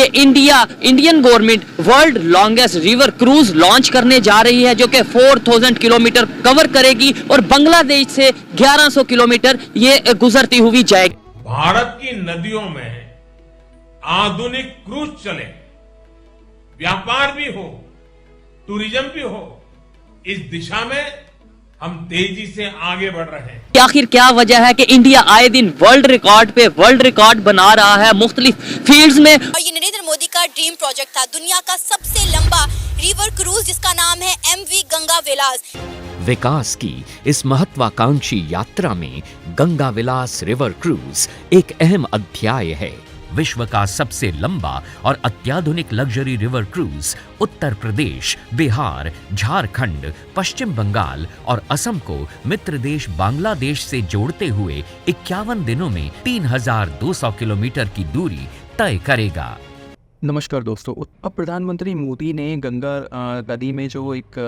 कि Indian government world longest river cruise launch करने जा रही है, जो कि 4000 किलोमीटर कवर करेगी और बांग्लादेश से 1100 किलोमीटर ये गुजरती हुई जाएगी। भारत की नदियों में आधुनिक क्रूज चले, व्यापार भी हो, टूरिज्म भी हो, इस दिशा में हम तेजी से आगे बढ़ रहे हैं। आखिर क्या वजह है कि इंडिया आए दिन वर्ल्ड रिकॉर्ड पे वर्ल्ड रिकॉर्ड बना रहा है मुख्तलिफ फील्ड्स में। और ये नरेंद्र मोदी का ड्रीम प्रोजेक्ट था, दुनिया का सबसे लंबा रिवर क्रूज जिसका नाम है MV गंगा विलास। विकास की इस महत्वाकांक्षी यात्रा में गंगा विलास रिवर क्रूज एक अहम अध्याय है। विश्व का सबसे लंबा और अत्याधुनिक luxury river cruise Uttar Pradesh, Bihar, Jharkhand, पश्चिम बंगाल और असम को मित्र देश बांग्लादेश से जोड़ते हुए 51 दिनों में 3200 किलोमीटर की दूरी तय करेगा। नमस्कार दोस्तों, अब प्रधानमंत्री मोदी ने गंगा नदी में जो एक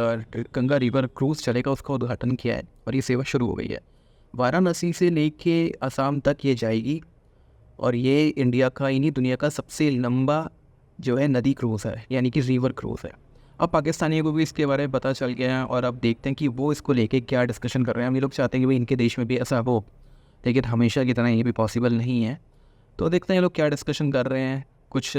गंगा रिवर क्रूज चलेगा उसका उद्घाटन किया है और ये सेवा शुरू हो गई है। वाराणसी से लेके असम तक ये जाएगी और ये इंडिया का ही नहीं दुनिया का सबसे लंबा जो है नदी क्रूज़ है, यानी कि रिवर क्रूज़ है। अब पाकिस्तानियों को भी इसके बारे में पता चल गया है और अब देखते हैं कि वो इसको लेके क्या डिस्कशन कर रहे हैं। हम ये लोग चाहते हैं कि भाई इनके देश में भी ऐसा हो, लेकिन हमेशा की तरह ये भी पॉसिबल नहीं है। तो देखते हैं ये लोग क्या डिस्कशन कर रहे हैं। कुछ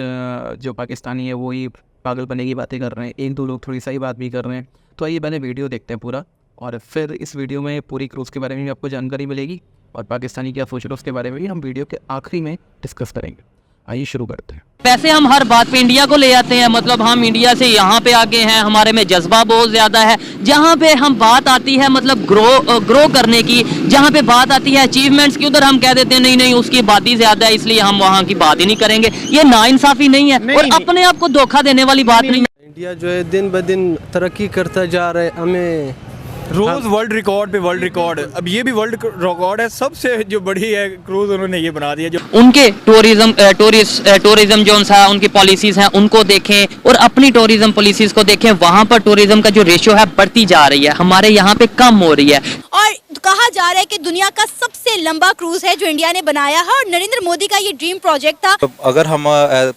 जो पाकिस्तानी है वो ही पागलपने की बातें कर रहे हैं, एक दो लोग थोड़ी सही बात भी कर रहे हैं। तो आइए पहले वीडियो देखते हैं पूरा, और फिर इस वीडियो में पूरी क्रूज़ के बारे में भी आपको जानकारी मिलेगी और पाकिस्तानी क्या सोच रहे हैं उसके बारे में भी हम वीडियो के आखिरी में डिस्कस करेंगे। आइए शुरू करते हैं। वैसे हम हर बात पे इंडिया को ले आते हैं, मतलब हम इंडिया से यहाँ पे आगे हैं, हमारे में जज्बा बहुत ज़्यादा है। जहाँ पे हम बात आती है मतलब ग्रो करने की, जहाँ पे बात आती है अचीवमेंट्स की, उधर हम कह देते हैं नहीं नहीं उसकी बात ही ज़्यादा है इसलिए हम वहाँ की बात ही नहीं करेंगे। ये नाइंसाफ़ी नहीं है और अपने आप को धोखा देने वाली बात नहीं है। इंडिया जो है दिन ब दिन तरक्की करता जा रहा है, हमें रोज वर्ल्ड रिकॉर्ड पे वर्ल्ड रिकॉर्ड, अब ये भी वर्ल्ड रिकॉर्ड है। सबसे जो बड़ी है क्रूज उन्होंने ये बना दिया। जो उनके टूरिज्म जो है उनकी पॉलिसीज हैं उनको देखें और अपनी टूरिज्म पॉलिसीज को देखें। वहाँ पर टूरिज्म का जो रेशियो है बढ़ती जा रही है, हमारे यहाँ पे कम हो रही है। और कहा जा रहा है कि दुनिया का सबसे लंबा क्रूज है जो इंडिया ने बनाया है और नरेंद्र मोदी का ये ड्रीम प्रोजेक्ट था। तो अगर हम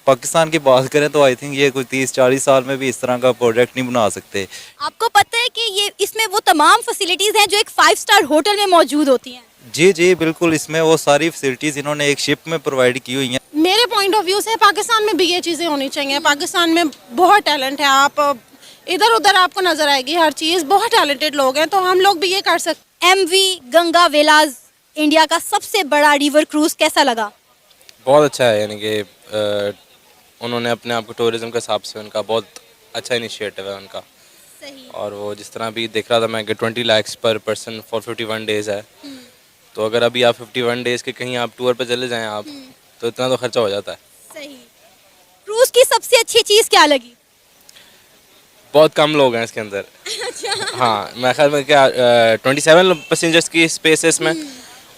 पाकिस्तान की बात करें तो आई थिंक ये कोई 30-40 साल में भी इस तरह का प्रोजेक्ट नहीं बना सकते। आपको पता है कि ये इसमें वो तमाम फैसिलिटीज हैं जो एक 5 स्टार होटल में मौजूद होती हैं। जी जी बिल्कुल, इसमें वो सारी फैसिलिटीज इन्होंने एक शिप में प्रोवाइड की हुई हैं। मेरे पॉइंट ऑफ व्यू से पाकिस्तान में भी ये चीज़ें होनी चाहिए। पाकिस्तान में बहुत टैलेंट है, आप इधर उधर आपको नजर आएगी हर चीज़, बहुत टैलेंटेड लोग हैं, तो हम लोग भी ये कर सकते। MV गंगा विलास इंडिया का सबसे बड़ा रिवर क्रूज कैसा लगा? बहुत अच्छा है, यानी कि उन्होंने अपने आप को टूरिज्म के हिसाब से उनका बहुत अच्छा इनिशिएटिव है उनका। सही। और वो जिस तरह भी देख रहा था मैं कि 20 लाख पर पर्सन फॉर 51 डेज है। तो अगर अभी आप 51 डेज के कहीं आप टूर पे चले जाएं आप, तो इतना तो खर्चा हो जाता है। सही। क्रूज की सबसे अच्छी चीज़ क्या लगी? बहुत कम लोग हैं इसके अंदर। हाँ, मैं ख्याल में क्या 27 पैसेंजर्स की स्पेस है इसमें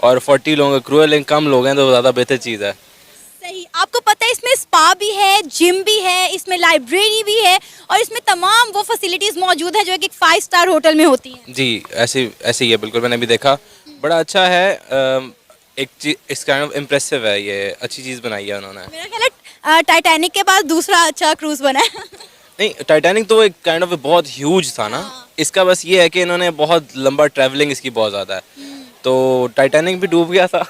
और 40 लोग क्रू है, लेकिन कम लोग हैं तो ज़्यादा बेहतर चीज़ है। सही। आपको पता है इसमें स्पा भी है, जिम भी है, इसमें लाइब्रेरी भी है और इसमें तमाम वो फैसिलिटीज मौजूद है जो एक 5 स्टार होटल में होती हैं। जी ऐसे ही है, बिल्कुल मैंने भी देखा, बड़ा अच्छा है। एक चीज इस काइंड ऑफ इम्प्रेसिव है, ये अच्छी चीज़ बनाई है उन्होंने। मेरा ख्याल है टाइटैनिक के बाद दूसरा अच्छा क्रूज बना है। नहीं, टाइटैनिक तो एक काइंड ऑफ बहुत ह्यूज था ना। इसका बस ये है कि इन्होंने बहुत लंबा ट्रैवलिंग इसकी बहुत ज़्यादा है, तो टाइटैनिक भी डूब गया था।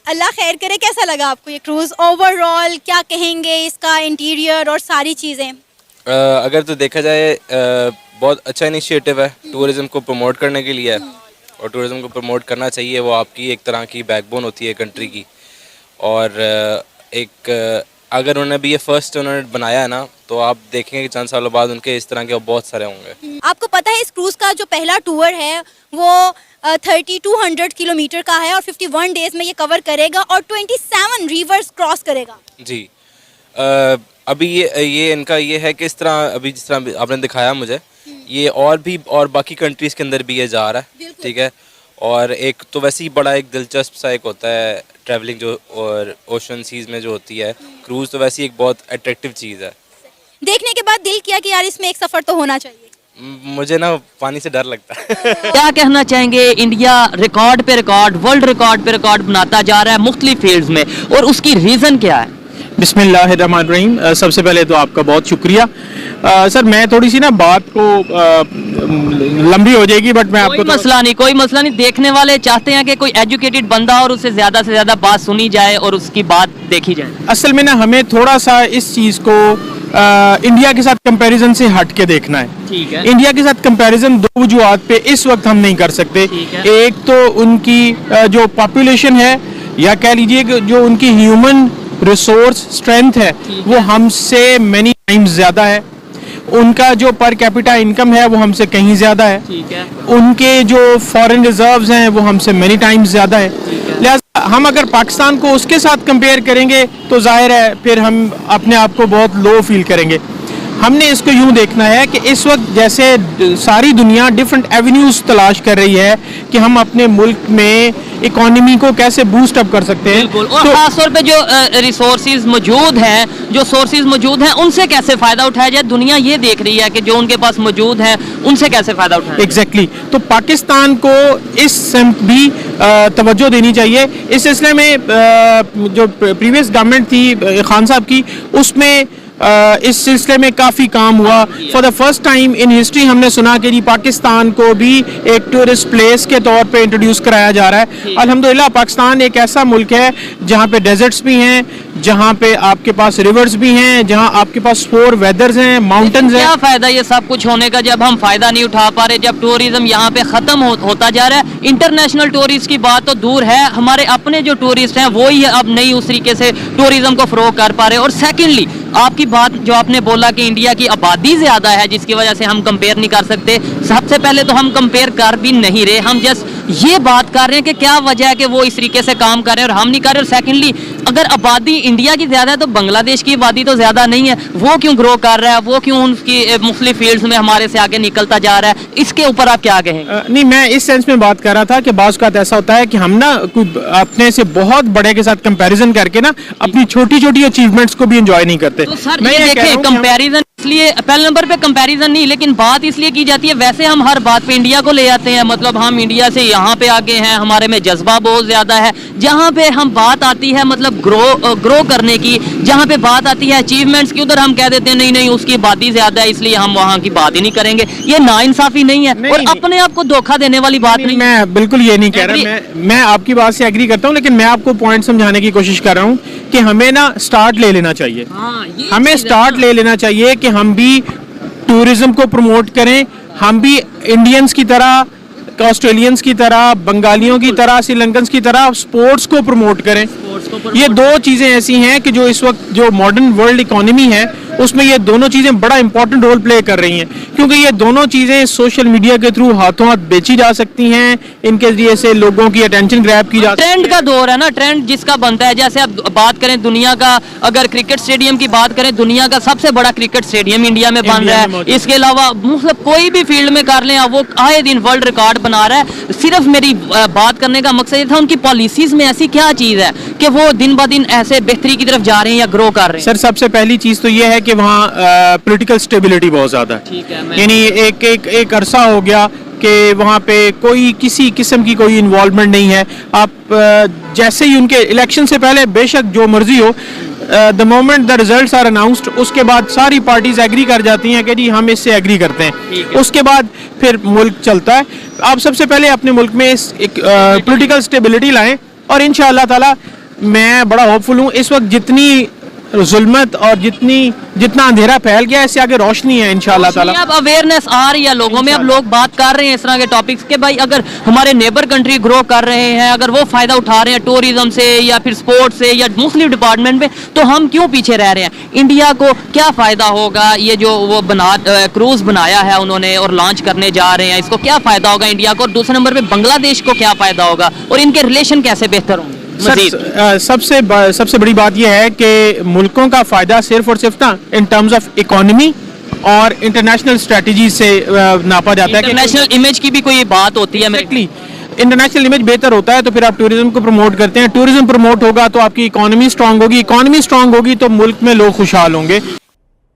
अल्लाह खैर करे। कैसा लगा आपको ये क्रूज ओवरऑल? क्या कहेंगे इसका इंटीरियर और सारी चीज़ें? अगर तो देखा जाए बहुत अच्छा इनिशिएटिव है, टूरिज्म को प्रमोट करने के लिए है और टूरिज्म को प्रमोट करना चाहिए। वो आपकी एक तरह की बैकबोन होती है कंट्री की। और एक अगर उन्होंने भी ये फर्स्ट उन्होंने बनाया है ना, तो आप देखेंगे कि चंद सालों बाद उनके इस तरह के बहुत सारे होंगे। आपको पता है इस क्रूज का जो पहला टूर है वो 3200 किलोमीटर का है और 51 डेज में ये कवर करेगा और 27 रिवर्स क्रॉस करेगा। जी अभी ये इनका ये है कि इस तरह अभी जिस तरह आपने दिखाया मुझे, ये और बाकी कंट्रीज़ के अंदर भी ये जा रहा है, ठीक है। और एक तो वैसे ही बड़ा एक दिलचस्प सा एक होता है ट्रैवलिंग जो और ओशन सीज में जो होती है क्रूज़, तो वैसे ही एक बहुत अट्रैक्टिव चीज़ है। देखने के बाद दिल किया कि यार इसमें एक सफ़र तो होना चाहिए। मुझे ना पानी से डर लगता है। क्या कहना चाहेंगे? इंडिया रिकॉर्ड पे रिकॉर्ड, वर्ल्ड रिकॉर्ड पे रिकॉर्ड बनाता जा रहा है मुख्तलिफ फील्ड्स में, और उसकी रीज़न क्या है? बिस्मिल्लाहिर्रहमानिर्रहीम। सबसे पहले तो आपका बहुत शुक्रिया। सर मैं थोड़ी सी ना बात को लंबी हो जाएगी, बट मैं आपको कोई मसला नहीं। देखने वाले चाहते हैं कि कोई एजुकेटेड बंदा और उससे ज्यादा से ज्यादा बात सुनी जाए और उसकी बात देखी जाए। असल में ना हमें थोड़ा सा इस चीज़ को इंडिया के साथ कंपैरिजन से हट के देखना है। ठीक है। इंडिया के साथ कंपैरिजन दो वजूहात पे इस वक्त हम नहीं कर सकते। एक तो उनकी जो पॉपुलेशन है, या कह लीजिए कि जो उनकी ह्यूमन रिसोर्स स्ट्रेंथ है वो हमसे मैनी टाइम्स ज़्यादा है। उनका जो पर कैपिटा इनकम है वो हमसे कहीं ज़्यादा है। ठीक है। उनके जो फॉरेन रिजर्व्स हैं वो हमसे मैनी टाइम्स ज़्यादा है। लिहाजा हम अगर पाकिस्तान को उसके साथ कंपेयर करेंगे तो जाहिर है फिर हम अपने आप को बहुत लो फील करेंगे। हमने इसको यूं देखना है कि इस वक्त जैसे सारी दुनिया डिफरेंट एवेन्यूज तलाश कर रही है कि हम अपने मुल्क में इकोनॉमी को कैसे बूस्ट अप कर सकते हैं। बिल्कुल। और खास तौर पे जो रिसोर्सेज मौजूद हैं, जो सोर्सेज मौजूद हैं, उनसे कैसे फायदा उठाया जाए। दुनिया ये देख रही है कि जो उनके पास मौजूद है उनसे कैसे फायदा उठाया। एग्जैक्टली। तो पाकिस्तान को इस सिमत भी तवज्जो देनी चाहिए। इस सिलसिले में जो प्रीवियस गवर्नमेंट थी खान साहब की, उसमें इस सिलसिले में काफ़ी काम हुआ। For the first time in history हमने सुना कि जी पाकिस्तान को भी एक टूरिस्ट प्लेस के तौर पे इंट्रोड्यूस कराया जा रहा है। अल्हम्दुलिल्लाह पाकिस्तान एक ऐसा मुल्क है जहाँ पे डेजर्ट्स भी हैं, जहाँ पे आपके पास रिवर्स भी हैं, जहाँ आपके पास 4 वेदर्स हैं, माउंटेन्स हैं। क्या फायदा ये सब कुछ होने का जब हम फायदा नहीं उठा पा रहे, जब टूरिज्म यहाँ पे खत्म होता जा रहा है। इंटरनेशनल टूरिस्ट की बात तो दूर है, हमारे अपने जो टूरिस्ट हैं वो ही अब नहीं उस तरीके से टूरिज्म को फरोग कर पा रहे। और सेकेंडली आपकी बात जो आपने बोला कि इंडिया की आबादी ज्यादा है जिसकी वजह से हम कंपेयर नहीं कर सकते। सबसे पहले तो हम कंपेयर कर भी नहीं रहे, हम जस्ट ये बात कर रहे हैं कि क्या वजह है कि वो इस तरीके से काम कर रहे हैं और हम नहीं कर रहे। और सेकेंडली अगर आबादी इंडिया की ज्यादा है तो बांग्लादेश की आबादी तो ज्यादा नहीं है, वो क्यों ग्रो कर रहा है, वो क्यों उसकी मुख्तलिफ फील्ड्स में हमारे से आगे निकलता जा रहा है। इसके ऊपर आप क्या कहेंगे? नहीं, मैं इस सेंस में बात कर रहा था कि बाज़ औक़ात ऐसा होता है कि हम ना अपने से बहुत बड़े के साथ कंपैरिजन करके ना अपनी छोटी छोटी अचीवमेंट्स को भी एंजॉय नहीं करते। तो सर ये देखें, कंपैरिजन इसलिए पहले नंबर पे कंपैरिजन नहीं, लेकिन बात इसलिए की जाती है, वैसे हम हर बात पे इंडिया को ले आते हैं, मतलब हम इंडिया से यहाँ पे आगे हैं, हमारे में जज्बा बहुत ज्यादा है। जहाँ पे हम बात आती है मतलब ग्रो करने की, जहाँ पे बात आती है अचीवमेंट्स की, उधर हम कह देते हैं नहीं नहीं उसकी आबादी ज्यादा है इसलिए हम वहाँ की बात ही नहीं करेंगे। ये नाइंसाफी नहीं है और अपने आप को धोखा देने वाली बात नहीं। मैं बिल्कुल ये नहीं कह रहा, मैं आपकी बात से एग्री करता हूँ, लेकिन मैं आपको पॉइंट समझाने की कोशिश कर रहा हूँ कि हमें ना स्टार्ट ले लेना चाहिए। हमें स्टार्ट ले लेना चाहिए कि हम भी टूरिज्म को प्रमोट करें, हम भी इंडियंस की तरह, ऑस्ट्रेलियंस की तरह, बंगालियों की तरह, श्रीलंकन्स की तरह स्पोर्ट्स को प्रमोट करें। ये दो चीज़ें ऐसी हैं कि जो इस वक्त जो मॉडर्न वर्ल्ड इकोनॉमी है उसमें ये दोनों चीज़ें बड़ा इंपॉर्टेंट रोल प्ले कर रही हैं, क्योंकि ये दोनों चीज़ें सोशल मीडिया के थ्रू हाथों हाथ बेची जा सकती हैं, इनके जरिए से लोगों की अटेंशन ग्रैब की जा सकती है। ट्रेंड का दौर है ना, ट्रेंड जिसका बनता है। जैसे अब बात करें दुनिया का, अगर क्रिकेट स्टेडियम की बात करें, दुनिया का सबसे बड़ा क्रिकेट स्टेडियम इंडिया में बन रहा है। इसके अलावा मतलब कोई भी फील्ड में कर लें, वो आए दिन वर्ल्ड रिकॉर्ड बना रहा है। सिर्फ मेरी बात करने का मकसद ये था उनकी पॉलिसीज में ऐसी क्या चीज़ है कि वो दिन ब दिन ऐसे बेहतरी की तरफ जा रहे हैं या ग्रो कर रहे हैं। सर सबसे पहली चीज़ तो ये है कि वहाँ पॉलिटिकल स्टेबिलिटी बहुत ज़्यादा है। ठीक है, यानी एक अरसा हो गया कि वहाँ पे कोई किसी किस्म की कोई इन्वॉल्वमेंट नहीं है। आप जैसे ही उनके इलेक्शन से पहले बेशक जो मर्जी हो, the moment the results are announced, उसके बाद सारी पार्टीज एग्री कर जाती हैं कि जी हम इससे एग्री करते हैं। उसके बाद फिर मुल्क चलता है। आप सबसे पहले अपने मुल्क में एक पॉलिटिकल स्टेबिलिटी लाएं और इंशाअल्लाह ताला मैं बड़ा होपफुल हूँ। इस वक्त जितनी जुल्मत और जितना अंधेरा फैल गया, इससे आगे रोशनी है इंशाअल्लाह ताला। अब अवेयरनेस आ रही है लोगों में, अब लोग बात कर रहे हैं इस तरह के टॉपिक्स के, भाई अगर हमारे नेबर कंट्री ग्रो कर रहे हैं, अगर वो फायदा उठा रहे हैं टूरिज्म से या फिर स्पोर्ट्स से या मुख्तलिफ डिपार्टमेंट में, तो हम क्यों पीछे रह रहे हैं? इंडिया को क्या फायदा होगा? ये जो वो क्रूज बनाया है उन्होंने और लॉन्च करने जा रहे हैं, इसको क्या फायदा होगा इंडिया को? और दूसरे नंबर पे बांग्लादेश को क्या फायदा होगा और इनके रिलेशन कैसे बेहतर होंगे? सबसे बड़ी बात यह है कि मुल्कों का फायदा सिर्फ और सिर्फ ना इन टर्म्स ऑफ इकोनॉमी और इंटरनेशनल स्ट्रेटजी से नापा जाता है। इंटरनेशनल इमेज की भी कोई बात होती है। इंटरनेशनल इमेज बेहतर होता है तो फिर आप टूरिज्म को प्रमोट करते हैं, टूरिज्म प्रमोट होगा तो आपकी इकोनॉमी स्ट्रांग होगी, इकोनॉमी स्ट्रांग होगी तो मुल्क में लोग खुशहाल होंगे।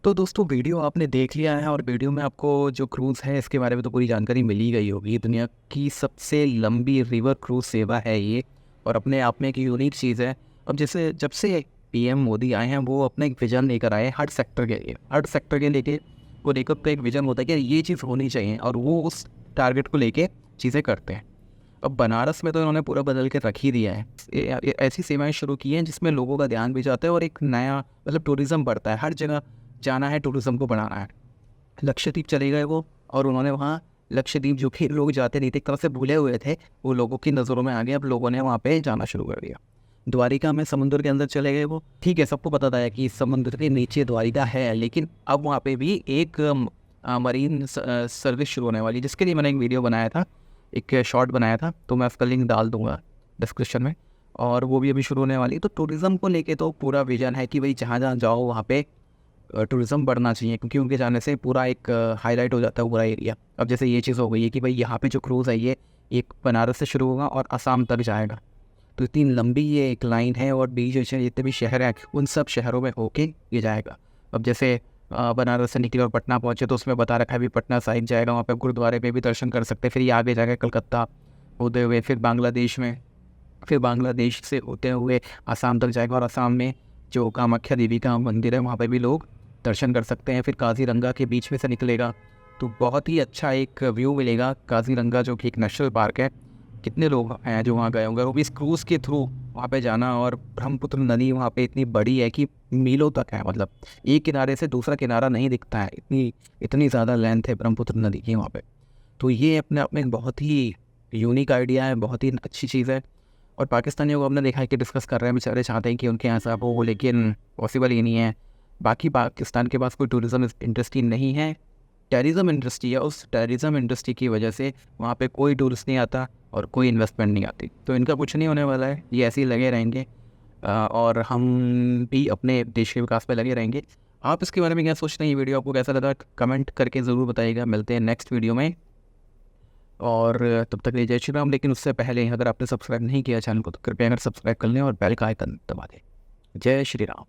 तो दोस्तों वीडियो आपने देख लिया है और वीडियो में आपको जो क्रूज़ है इसके बारे में तो पूरी जानकारी मिल ही गई होगी। दुनिया की सबसे लंबी रिवर क्रूज़ सेवा है ये और अपने आप में एक यूनिक चीज़ है। अब जैसे जब से पीएम मोदी आए हैं वो अपना एक विजन लेकर आए हैं हर सेक्टर के लिए। हर सेक्टर के लेके वो लेकर पे एक विजन होता है कि ये चीज़ होनी चाहिए और वो उस टारगेट को लेके चीज़ें करते हैं। अब बनारस में तो इन्होंने पूरा बदल के रख ही दिया है। ऐसी सेवाएं शुरू की हैं जिसमें लोगों का ध्यान भी जाता है और एक नया मतलब टूरिज़्म बढ़ता है। हर जगह जाना है, टूरिज़्म को बढ़ाना है। लक्षद्वीप चले गए वो, और उन्होंने वहाँ लक्षद्वीप जो कि लोग जाते नहीं थे, एक तरह से भूले हुए थे, वो लोगों की नज़रों में आ गए। अब लोगों ने वहाँ पे जाना शुरू कर दिया। द्वारिका में समुद्र के अंदर चले गए वो, ठीक है, सबको पता था कि समुद्र के नीचे द्वारिका है, लेकिन अब वहाँ पे भी एक मरीन सर्विस शुरू होने वाली है, जिसके लिए मैंने एक वीडियो बनाया था, एक शॉर्ट बनाया था, तो मैं उसका लिंक डाल दूँगा डिस्क्रिप्शन में, और वो भी अभी शुरू होने वाली है। तो टूरिज़्म को लेके तो पूरा विजन है कि भाई जहाँ जहाँ जाओ वहाँ पे टूरिज़्म बढ़ना चाहिए, क्योंकि उनके जाने से पूरा एक हाईलाइट हो जाता है पूरा एरिया। अब जैसे ये चीज़ हो गई है कि भाई यहाँ पे जो क्रूज़ है ये एक बनारस से शुरू होगा और असम तक जाएगा, तो इतनी लंबी ये एक लाइन है, और बीच जितने भी शहर हैं उन सब शहरों में होके ये जाएगा। अब जैसे बनारस से निकले और पटना पहुँचे तो उसमें बता रखा है भी पटना साहिब जाएगा, वहाँ पे गुरुद्वारे पे भी दर्शन कर सकते हैं। फिर ये आगे जाएगा कलकत्ता होते हुए, फिर बांग्लादेश में, फिर बांग्लादेश से होते हुए असम तक जाएगा, और असम में जो कामाख्या देवी का मंदिर है वहाँ पे भी लोग दर्शन कर सकते हैं। फिर काजीरंगा के बीच में से निकलेगा तो बहुत ही अच्छा एक व्यू मिलेगा। काजीरंगा जो कि एक नेशनल पार्क है, कितने लोग हैं जो वहाँ गए होंगे, वो भी इस क्रूज़ के थ्रू वहाँ पे जाना। और ब्रह्मपुत्र नदी वहाँ पे इतनी बड़ी है कि मीलों तक है, मतलब एक किनारे से दूसरा किनारा नहीं दिखता है, इतनी ज़्यादा लेंथ है ब्रह्मपुत्र नदी की वहाँ पे। तो ये अपने आप में एक बहुत ही यूनिक आइडिया है, बहुत ही अच्छी चीज़ है। और पाकिस्तानियों को हमने देखा है कि डिस्कस कर रहे हैं, बेचारे चाहते हैं कि उनके यहाँ सब हो, लेकिन पॉसिबल ही नहीं है। बाकी पाकिस्तान के पास कोई टूरिज़्म इंडस्ट्री नहीं है, टूरिज़्म इंडस्ट्री है। उस टूरिज़्म इंडस्ट्री की वजह से वहाँ पे कोई टूरिस्ट नहीं आता और कोई इन्वेस्टमेंट नहीं आती, तो इनका कुछ नहीं होने वाला है, ये ऐसे ही लगे रहेंगे और हम भी अपने देश के विकास पे लगे रहेंगे। आप इसके बारे में क्या सोचते हैं? ये वीडियो आपको कैसा लगा कमेंट करके ज़रूर बताइएगा। मिलते हैं नेक्स्ट वीडियो में, और तब तक जय श्री राम। लेकिन उससे पहले अगर आपने सब्सक्राइब नहीं किया चैनल को तो कृपया अगर सब्सक्राइब कर लें और बेल का आइकन दबा दें। जय श्री राम।